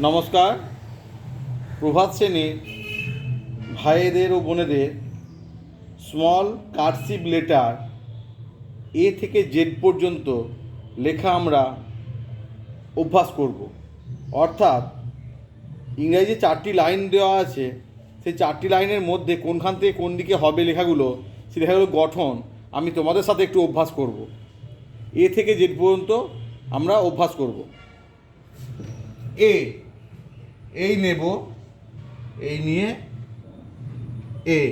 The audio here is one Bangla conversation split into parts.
নমস্কার। প্রভাত শ্রেণীর ভাইদের ও বোনেদের স্মল কার্সিভ লেটার এ থেকে জেড পর্যন্ত লেখা আমরা অভ্যাস করব। অর্থাৎ ইংরেজি 4টি লাইন দেওয়া আছে, সেই 4টি লাইনের মধ্যে কোনখান থেকে কোন দিকে হবে লেখাগুলো, সেই লেখাগুলো গঠন আমি তোমাদের সাথে একটু অভ্যাস করব। এ থেকে জেড পর্যন্ত আমরা অভ্যাস করব। এই নেব, এই নিয়ে এ।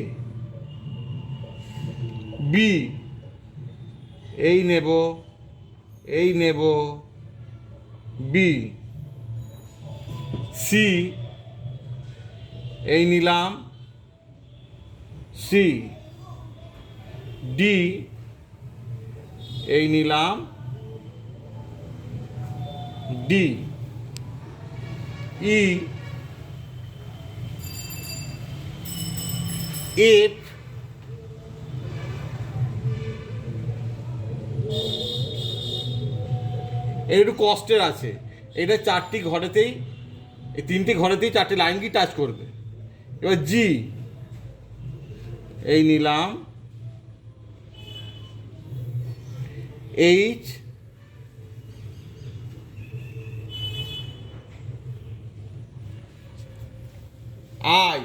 বি এই নেব, এই নেব বি। সি এই নিলাম, সি। ডি এই নিলাম, ডি। ই এফ এর একটু কষ্টের আছে, এটা 4টি ঘরেতেই, এই 3টি ঘরেতেই 4টি লাইন কি টাচ করবে। এবার জি এই নিলাম, H I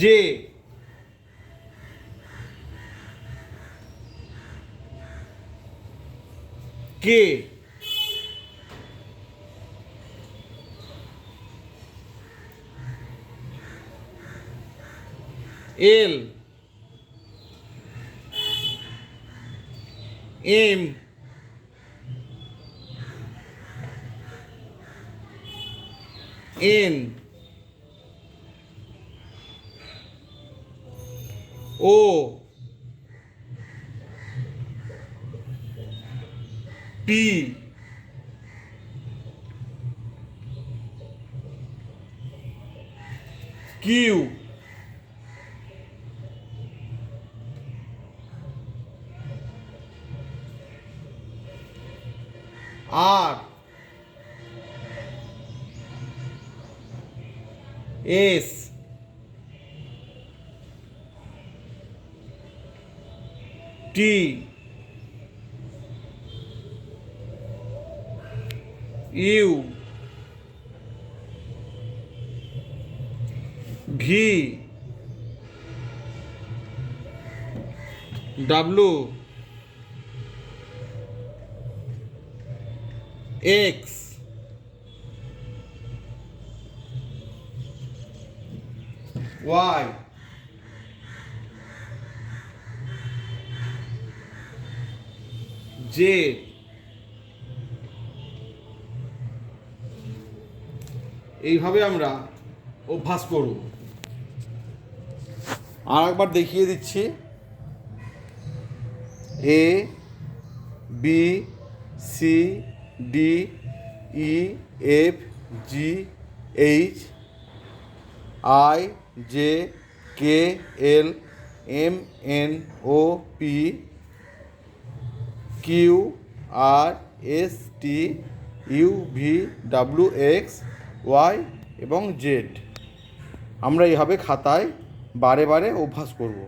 J K L M N O P Q R S T U V W X Y Z. এইভাবে আমরা অভ্যাস করব। আর একবার দেখিয়ে দিচ্ছি। A B C D E F G H I J K L M N O P Q R S T U V W X Y এবং জেড। আমরা এইভাবে খাতায় বারে বারে অভ্যাস করব।